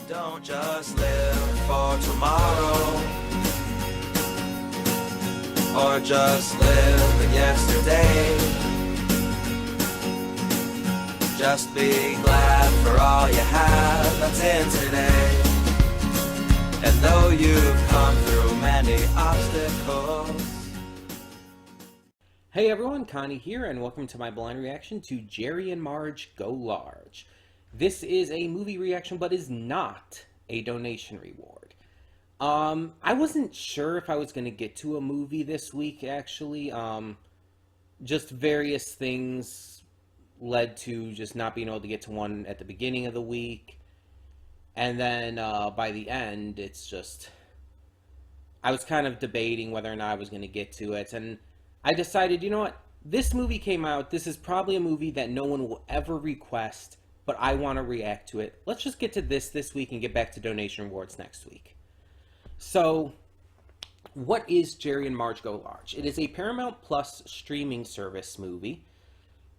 Don't just live for tomorrow, or just live in yesterday. Just be glad for all you have that's in today. And though you've come through many obstacles. Hey everyone, Connie here, and welcome to my blind reaction to Jerry and Marge Go Large. This is a movie reaction, but is not a donation reward. I wasn't sure if I was going to get to a movie this week, actually. Just various things led to just not being able to get to one at the beginning of the week. And then by the end, it's just... I was kind of debating whether or not I was going to get to it, and I decided, you know what? This movie came out. This is probably a movie that no one will ever request, but I want to react to it. Let's just get to this week and get back to donation rewards next week. So, what is Jerry and Marge Go Large? It is a Paramount Plus streaming service movie,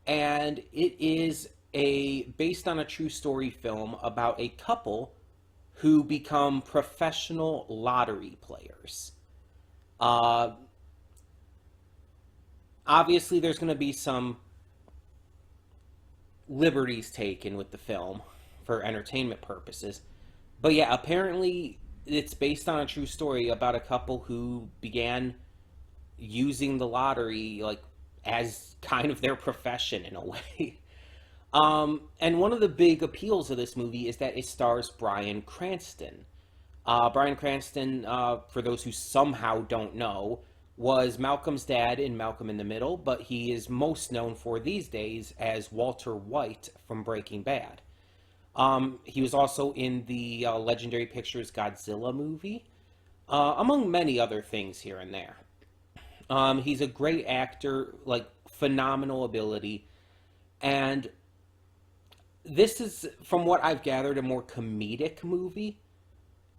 and it is based on a true story film about a couple who become professional lottery players. Obviously, there's going to be some liberties taken with the film for entertainment purposes. But yeah, apparently it's based on a true story about a couple who began using the lottery like as kind of their profession in a way. And one of the big appeals of this movie is that it stars Bryan Cranston. Bryan Cranston, for those who somehow don't know, was Malcolm's dad in Malcolm in the Middle, but he is most known for these days as Walter White from Breaking Bad. He was also in the Legendary Pictures Godzilla movie, among many other things here and there. He's a great actor, like phenomenal ability, and this is, from what I've gathered, a more comedic movie,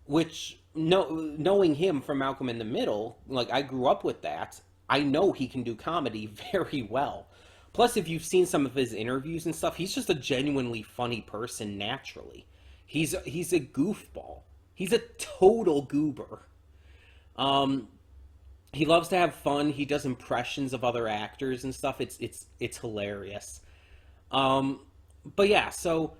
which, knowing him from Malcolm in the Middle, like I grew up with that, I know he can do comedy very well. Plus, if you've seen some of his interviews and stuff, he's just a genuinely funny person naturally. He's a goofball. He's a total goober. He loves to have fun. He does impressions of other actors and stuff. It's hilarious. But yeah, so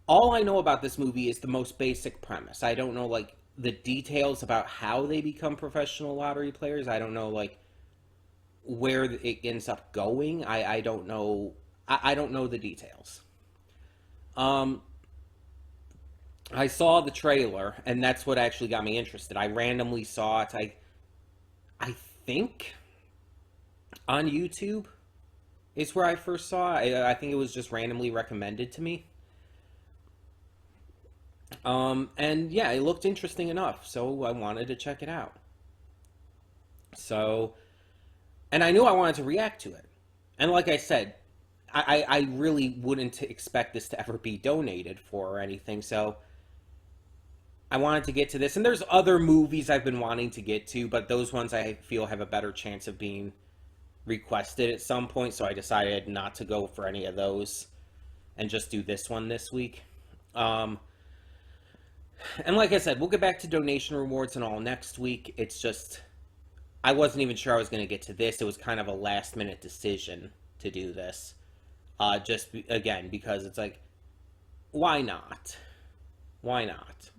all I know about this movie is the most basic premise. I don't know, like, the details about how they become professional lottery players. I don't know, like, where it ends up going. I don't know. I don't know the details. I saw the trailer, and that's what actually got me interested. I randomly saw it. I think on YouTube is where I first saw it. I think it was just randomly recommended to me. And yeah, it looked interesting enough, so I wanted to check it out. So, and I knew I wanted to react to it. And like I said, I really wouldn't expect this to ever be donated for or anything, so I wanted to get to this. And there's other movies I've been wanting to get to, but those ones I feel have a better chance of being requested at some point, so I decided not to go for any of those and just do this one this week. And like I said, we'll get back to donation rewards and all next week. It's just, I wasn't even sure I was going to get to this. It was kind of a last minute decision to do this. Again, because it's like, why not? Why not?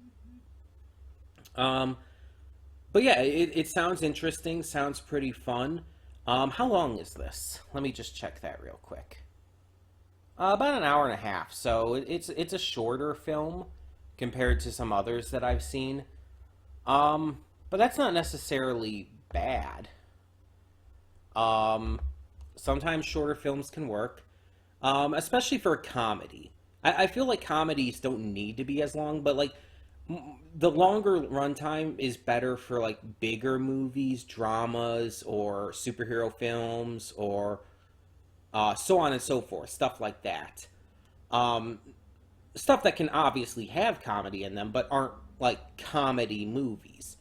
But yeah, it sounds interesting, sounds pretty fun. How long is this? Let me just check that real quick. About an hour and a half, so it's a shorter film compared to some others that I've seen. But that's not necessarily bad. Sometimes shorter films can work, especially for a comedy. I feel like comedies don't need to be as long, but like the longer runtime is better for like bigger movies, dramas, or superhero films, or so on and so forth, stuff like that. Stuff that can obviously have comedy in them, but aren't like comedy movies.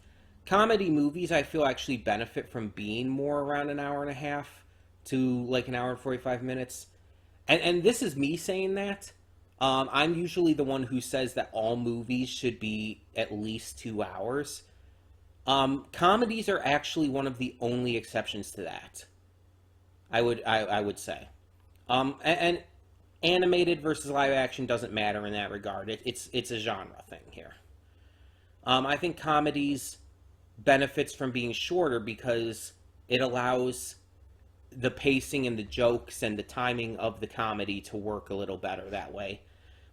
Comedy movies, I feel, actually benefit from being more around an hour and a half to like an hour and 45 minutes. And this is me saying that. I'm usually the one who says that all movies should be at least 2 hours. Comedies are actually one of the only exceptions to that. I would say. And animated versus live action doesn't matter in that regard. It's a genre thing here. I think comedies benefits from being shorter because it allows the pacing and the jokes and the timing of the comedy to work a little better that way.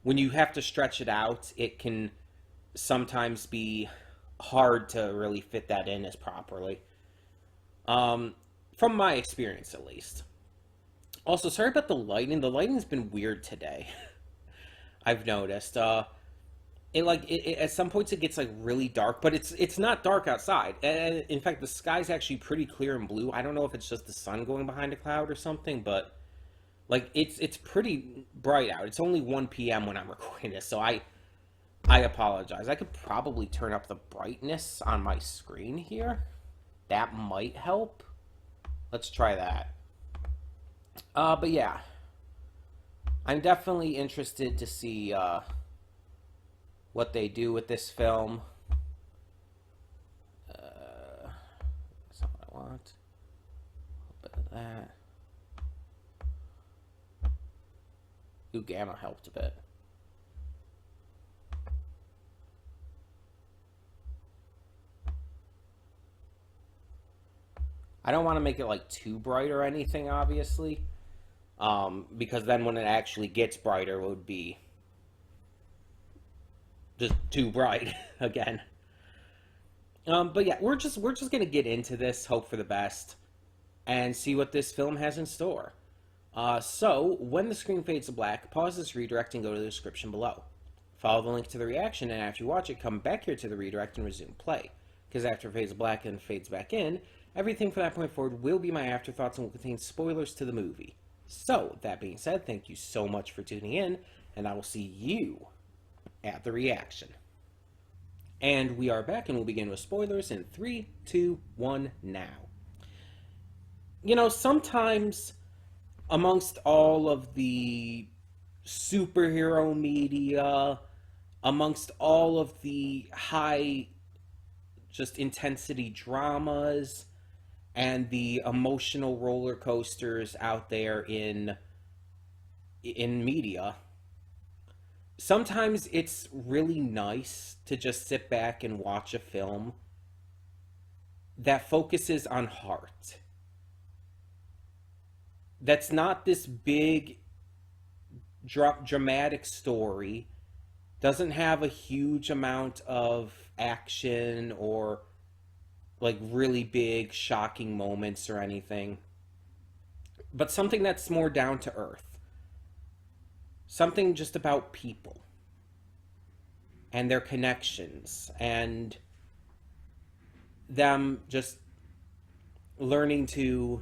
When you have to stretch it out, it can sometimes be hard to really fit that in as properly. From my experience, at least. Also, sorry about the lighting. The lighting's been weird today. I've noticed. At some points it gets like really dark, but it's not dark outside. And in fact, the sky's actually pretty clear and blue. I don't know if it's just the sun going behind a cloud or something, but like it's pretty bright out. It's only 1 p.m. when I'm recording this, so I apologize. I could probably turn up the brightness on my screen here. That might help. Let's try that. But yeah, I'm definitely interested to see what they do with this film. That's not what I want. A little bit of that. Ooh, Gamma helped a bit. I don't want to make it like too bright or anything, obviously, because then when it actually gets brighter, it would be just too bright again. But yeah, we're just gonna get into this, hope for the best, and see what this film has in store. So when the screen fades to black, pause this redirect and go to the description below. Follow the link to the reaction, and after you watch it, come back here to the redirect and resume play. Because after it fades to black and fades back in, everything from that point forward will be my afterthoughts and will contain spoilers to the movie. So, that being said, thank you so much for tuning in, and I will see you at the reaction. And we are back, and we'll begin with spoilers in 3, 2, 1, now. You know, sometimes amongst all of the superhero media, amongst all of the high just intensity dramas and the emotional roller coasters out there in media, sometimes it's really nice to just sit back and watch a film that focuses on heart. That's not this big dramatic story, doesn't have a huge amount of action or like really big shocking moments or anything, but something that's more down to earth, something just about people and their connections and them just learning to,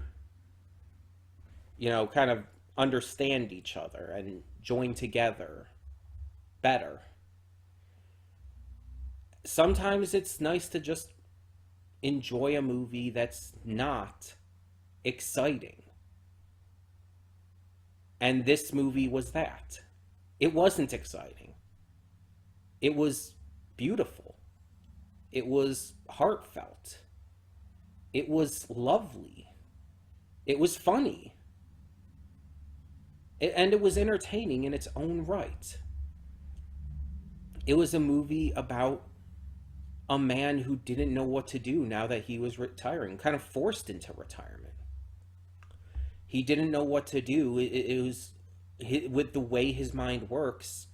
you know, kind of understand each other and join together better. Sometimes it's nice to just enjoy a movie that's not exciting. And this movie was that. It wasn't exciting. It was beautiful. It was heartfelt. It was lovely. It was funny. And it was entertaining in its own right. It was a movie about a man who didn't know what to do now that he was retiring, kind of forced into retirement. He didn't know what to do. It was, with the way his mind works,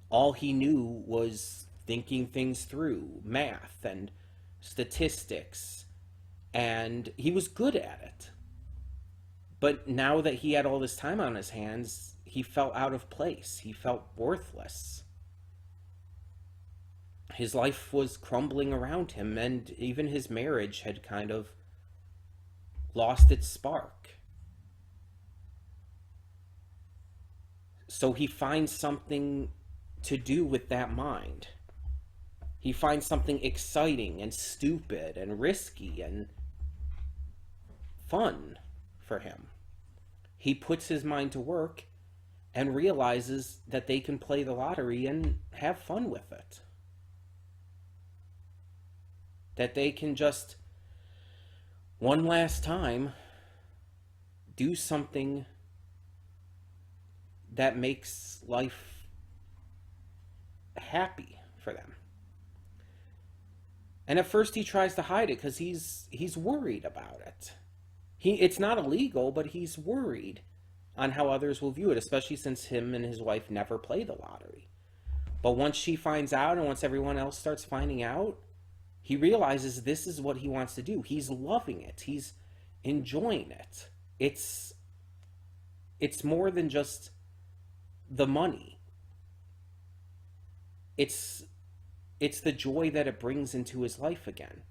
all he knew was thinking things through, math and statistics, and he was good at it. But now that he had all this time on his hands, he felt out of place. He felt worthless. His life was crumbling around him, and even his marriage had kind of lost its spark. So he finds something to do with that mind. He finds something exciting and stupid and risky and fun for him. He puts his mind to work, and realizes that they can play the lottery and have fun with it. That they can just, one last time, do something that makes life happy for them. And at first he tries to hide it because he's worried about it. It's not illegal, but he's worried on how others will view it, especially since him and his wife never play the lottery. But once she finds out, and once everyone else starts finding out, he realizes this is what he wants to do. He's loving it. He's enjoying it. It's more than just the money. It's the joy that it brings into his life again.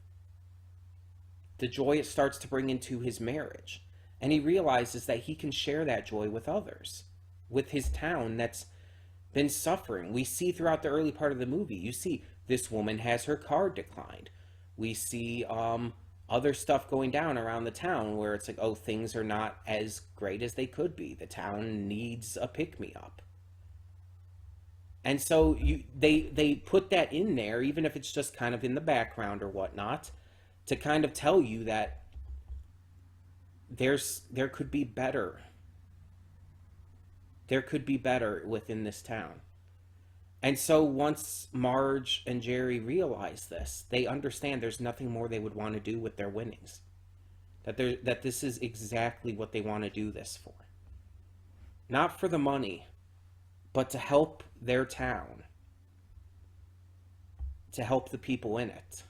The joy it starts to bring into his marriage. And he realizes that he can share that joy with others, with his town that's been suffering. We see throughout the early part of the movie, you see this woman has her card declined. We see other stuff going down around the town where it's like, oh, things are not as great as they could be. The town needs a pick-me-up. And so they put that in there, even if it's just kind of in the background or whatnot, to kind of tell you that there could be better. There could be better within this town. And so once Marge and Jerry realize this, they understand there's nothing more they would want to do with their winnings. That this is exactly what they want to do this for. Not for the money, but to help their town. To help the people in it.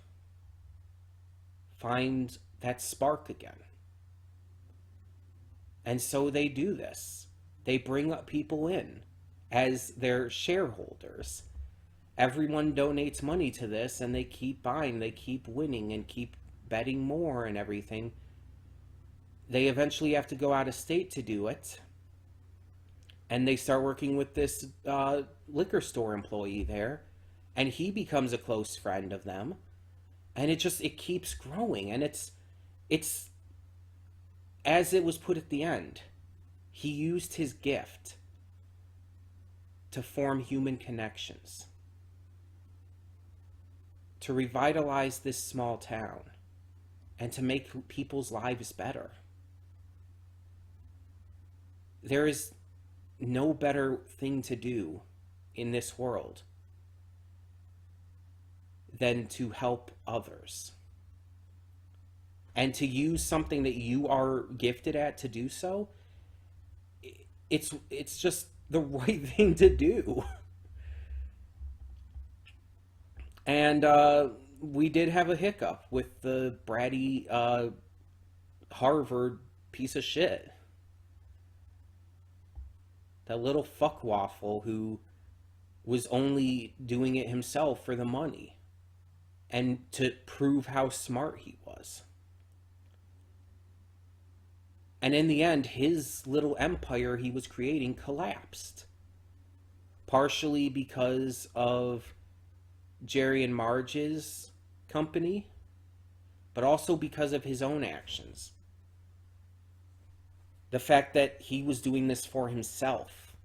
Find that spark again. And so they do this. They bring up people in as their shareholders. Everyone donates money to this, and they keep buying, they keep winning, and keep betting more and everything. They eventually have to go out of state to do it. And they start working with this liquor store employee there, and he becomes a close friend of them. And it keeps growing, and it's as it was put at the end, he used his gift to form human connections, to revitalize this small town, and to make people's lives better. There is no better thing to do in this world than to help others. And to use something that you are gifted at to do so, it's just the right thing to do. And we did have a hiccup with the bratty Harvard piece of shit. That little fuckwaffle who was only doing it himself for the money and to prove how smart he was. And in the end, his little empire he was creating collapsed. Partially because of Jerry and Marge's company, but also because of his own actions. The fact that he was doing this for himself,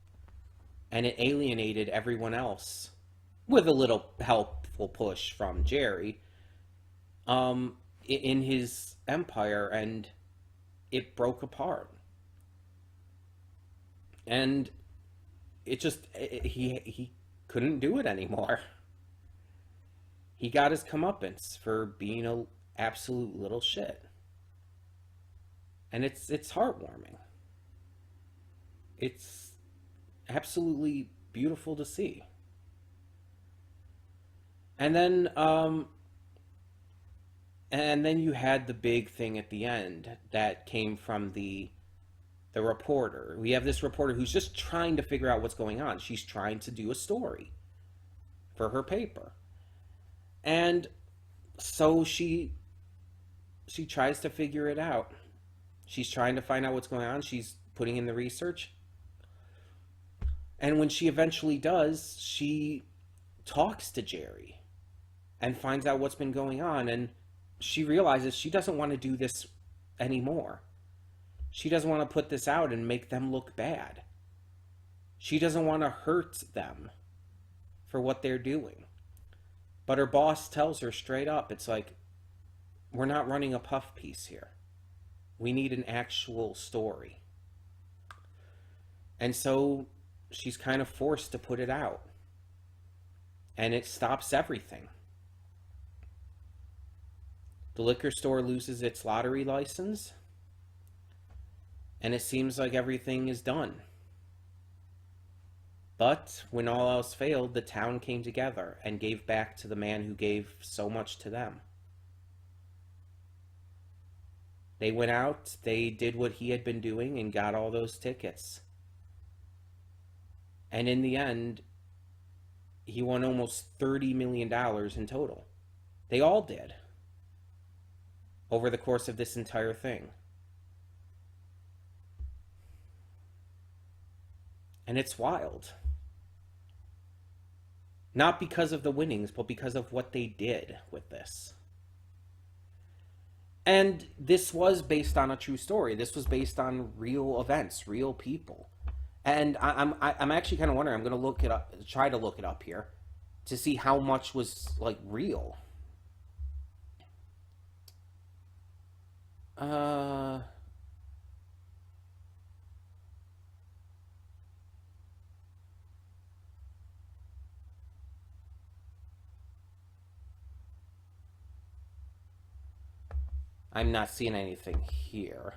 and it alienated everyone else, with a little helpful push from Jerry, in his empire, and it broke apart. And he couldn't do it anymore. He got his comeuppance for being an absolute little shit. And it's heartwarming. It's absolutely beautiful to see. And then you had the big thing at the end that came from the reporter. We have this reporter who's just trying to figure out what's going on. She's trying to do a story for her paper. And so she tries to figure it out. She's trying to find out what's going on. She's putting in the research. And when she eventually does, she talks to Jerry and finds out what's been going on. And she realizes she doesn't want to do this anymore. She doesn't want to put this out and make them look bad. She doesn't want to hurt them for what they're doing. But her boss tells her straight up, it's like, we're not running a puff piece here. We need an actual story. And so she's kind of forced to put it out. And it stops everything. The liquor store loses its lottery license. And it seems like everything is done. But when all else failed, the town came together and gave back to the man who gave so much to them. They went out, they did what he had been doing and got all those tickets. And in the end, he won almost $30 million in total. They all did. Over the course of this entire thing. And it's wild. Not because of the winnings, but because of what they did with this. And this was based on a true story. This was based on real events, real people. And I'm actually kind of wondering, I'm going to look it up, try to look it up here to see how much was like real. I'm not seeing anything here.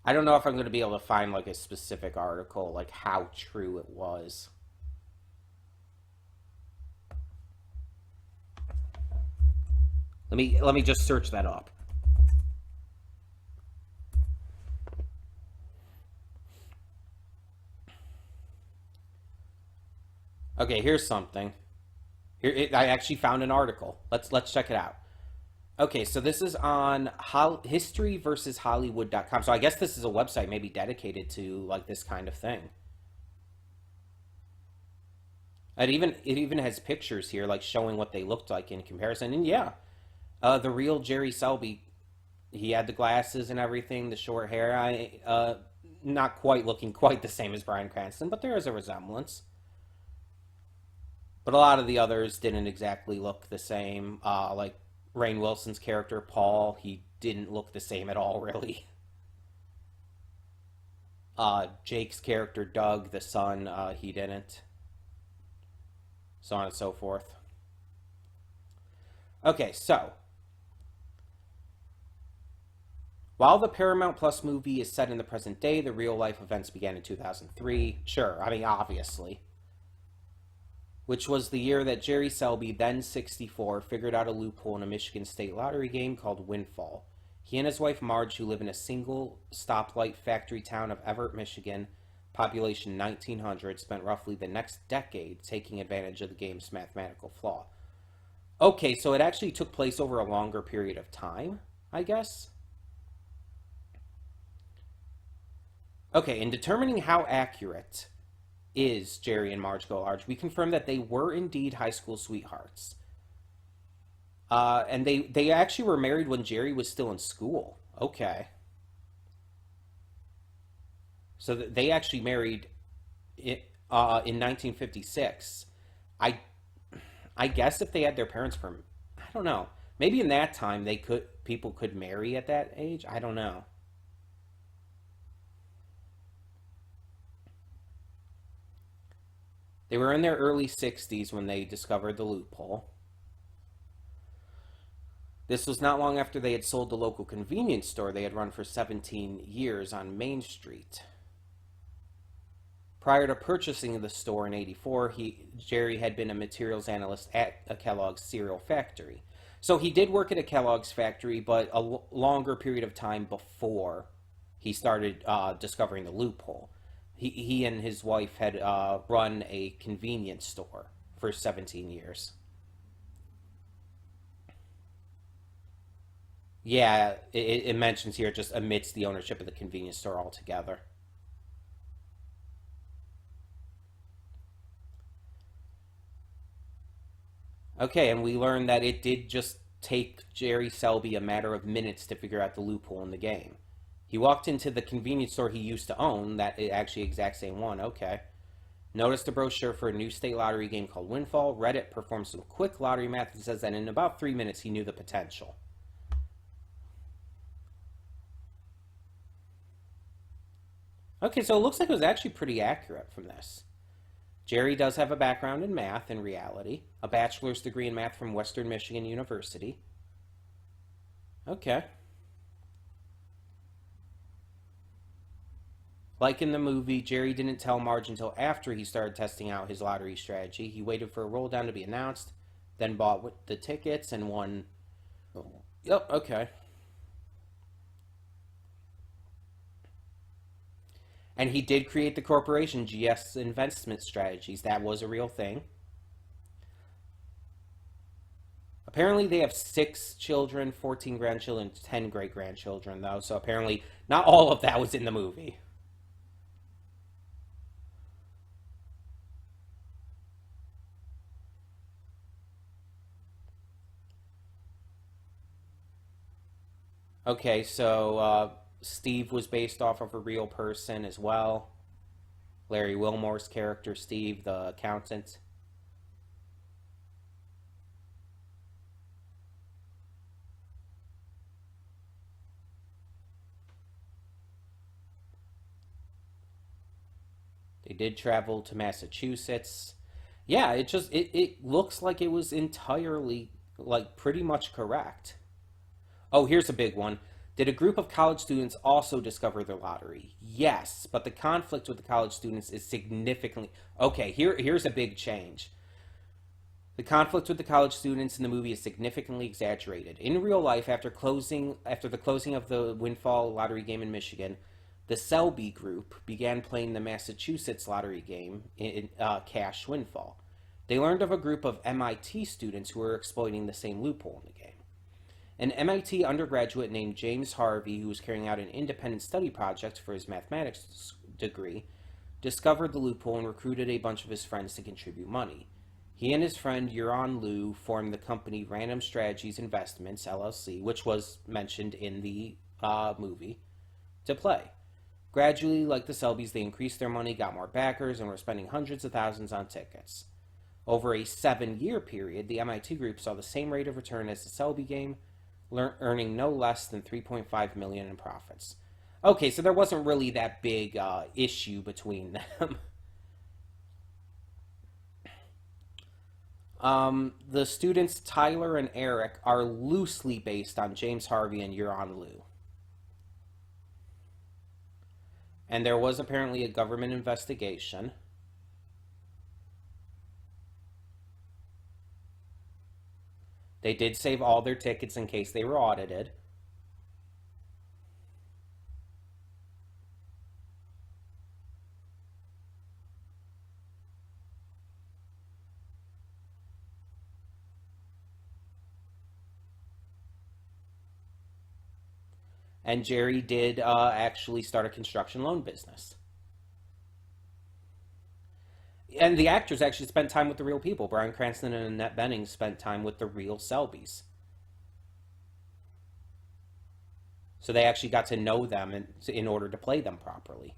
I don't know if I'm going to be able to find like a specific article, like how true it was. Let me just search that up. Okay, here's something. I actually found an article. Let's check it out. Okay, so this is on historyversushollywood.com. So I guess this is a website maybe dedicated to like this kind of thing. It even has pictures here like showing what they looked like in comparison. And yeah, the real Jerry Selby, he had the glasses and everything, the short hair. Not quite looking quite the same as Bryan Cranston, but there is a resemblance. But a lot of the others didn't exactly look the same. Like Rainn Wilson's character, Paul, he didn't look the same at all, really. Jake's character, Doug, the son, he didn't. So on and so forth. Okay, so. While the Paramount Plus movie is set in the present day, the real-life events began in 2003. Sure, I mean, obviously. Which was the year that Jerry Selby, then 64, figured out a loophole in a Michigan state lottery game called Windfall. He and his wife Marge, who live in a single stoplight factory town of Everett, Michigan, population 1900, spent roughly the next decade taking advantage of the game's mathematical flaw. Okay, so it actually took place over a longer period of time, I guess? Okay, in determining how accurate is Jerry and Marge Go Large, we confirm that they were indeed high school sweethearts. And they actually were married when Jerry was still in school. Okay. So they actually married in 1956. I guess if they had their parents' permit, I don't know. Maybe in that time people could marry at that age. I don't know. They were in their early 60s when they discovered the loophole. This was not long after they had sold the local convenience store they had run for 17 years on Main Street. Prior to purchasing the store in '84, Jerry had been a materials analyst at a Kellogg's cereal factory. So he did work at a Kellogg's factory, but a longer period of time before he started discovering the loophole. He and his wife had run a convenience store for 17 years. Yeah, it mentions here just admits the ownership of the convenience store altogether. Okay, and we learned that it did just take Jerry Selby a matter of minutes to figure out the loophole in the game. He walked into the convenience store he used to own, that actually exact same one, okay. Noticed a brochure for a new state lottery game called Windfall. Read it, performed some quick lottery math, and says that in about 3 minutes he knew the potential. Okay, so it looks like it was actually pretty accurate from this. Jerry does have a background in math in reality, a bachelor's degree in math from Western Michigan University. Okay. Like in the movie, Jerry didn't tell Marge until after he started testing out his lottery strategy. He waited for a roll down to be announced, then bought the tickets and won. Yep, okay. And he did create the corporation GS Investment Strategies. That was a real thing. Apparently, they have 6 children, 14 grandchildren, 10 great grandchildren, though. So apparently, not all of that was in the movie. Okay, so Steve was based off of a real person as well. Larry Wilmore's character, Steve, the accountant. They did travel to Massachusetts. Yeah, it looks like it was entirely like pretty much correct. Oh, here's a big one. Did a group of college students also discover the lottery? Yes, but the conflict with the college students is significantly okay. Here's a big change. The conflict with the college students in the movie is significantly exaggerated. In real life, after the closing of the Windfall lottery game in Michigan, the Selby group began playing the Massachusetts lottery game in Cash Windfall. They learned of a group of MIT students who were exploiting the same loophole in the game. An MIT undergraduate named James Harvey, who was carrying out an independent study project for his mathematics degree, discovered the loophole and recruited a bunch of his friends to contribute money. He and his friend Yuron Liu formed the company Random Strategies Investments, LLC, which was mentioned in the movie, to play. Gradually, like the Selbys, they increased their money, got more backers, and were spending hundreds of thousands on tickets. Over a 7-year period, the MIT group saw the same rate of return as the Selby game, earning no less than $3.5 million in profits. Okay, so there wasn't really that big issue between them. The students Tyler and Eric are loosely based on James Harvey and Yuron Liu. And there was apparently a government investigation. They did save all their tickets in case they were audited. And Jerry did actually start a construction loan business. And the actors actually spent time with the real people. Bryan Cranston and Annette Bening spent time with the real Selbys. So they actually got to know them in order to play them properly.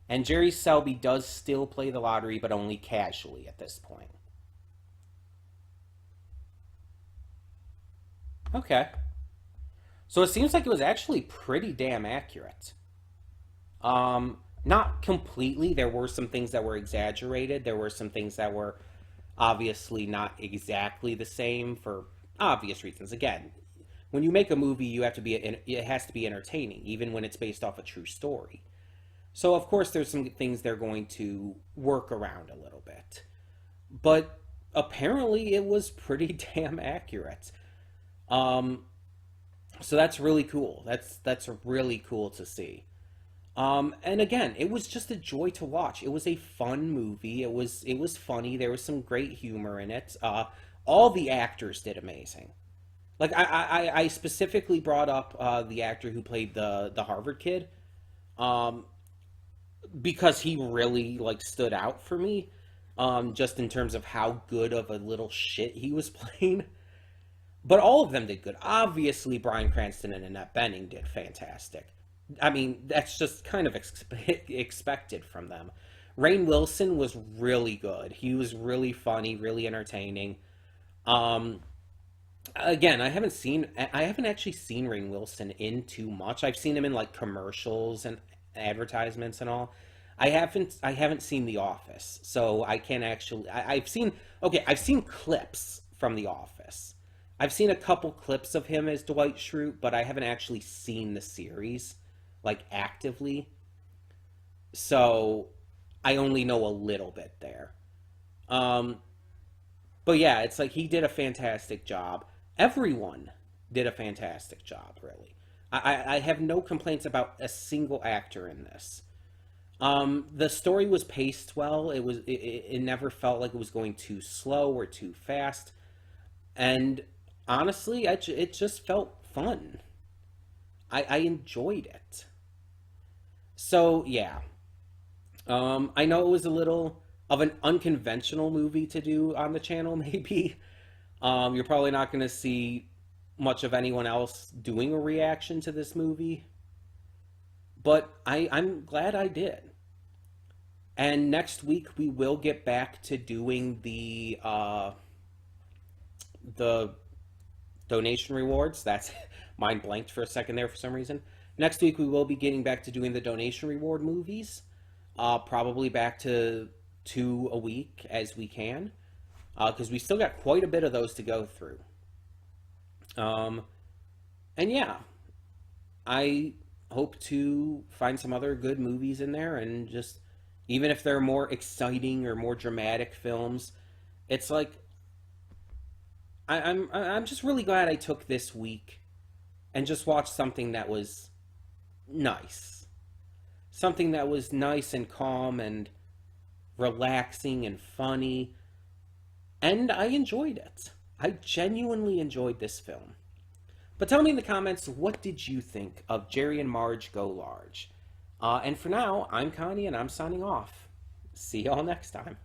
And Jerry Selby does still play the lottery, but only casually at this point. Okay. So it seems like it was actually pretty damn accurate. Not completely. There were some things that were exaggerated. There were some things that were obviously not exactly the same for obvious reasons. Again, when you make a movie, it has to be entertaining, even when it's based off a true story. So of course, there's some things they're going to work around a little bit, but apparently it was pretty damn accurate. Um, so that's really cool. That's really cool to see. And again, it was just a joy to watch. It was a fun movie. It was funny. There was some great humor in it. All the actors did amazing. Like I specifically brought up the actor who played the Harvard kid, um, because he really like stood out for me. just in terms of how good of a little shit he was playing. But all of them did good. Obviously, Bryan Cranston and Annette Bening did fantastic. I mean, that's just kind of expected from them. Rainn Wilson was really good. He was really funny, really entertaining. Um, Again, I haven't actually seen Rainn Wilson in too much. I've seen him in like commercials and advertisements and all. I haven't seen The Office, so I can't actually. I've seen okay. I've seen clips from The Office. I've seen a couple clips of him as Dwight Schrute, but I haven't actually seen the series like actively. So I only know a little bit there. Um, but yeah, it's like he did a fantastic job. Everyone did a fantastic job, really. I have no complaints about a single actor in this. The story was paced well. It never felt like it was going too slow or too fast. And honestly, it just felt fun. I enjoyed it. So yeah, I know it was a little of an unconventional movie to do on the channel, maybe. You're probably not going to see much of anyone else doing a reaction to this movie, but I'm glad I did. And next week we will get back to doing the donation rewards. That's mine blanked for a second there for some reason. Next week we will be getting back to doing the donation reward movies. Probably back to 2 a week as we can, because we still got quite a bit of those to go through. Um, and yeah, I hope to find some other good movies in there, and just even if they're more exciting or more dramatic films, it's like I'm just really glad I took this week and just watched something that was nice, something that was nice and calm and relaxing and funny, and I enjoyed it. I genuinely enjoyed this film. But tell me in the comments, what did you think of Jerry and Marge Go Large? And for now, I'm Connie, and I'm signing off. See y'all next time.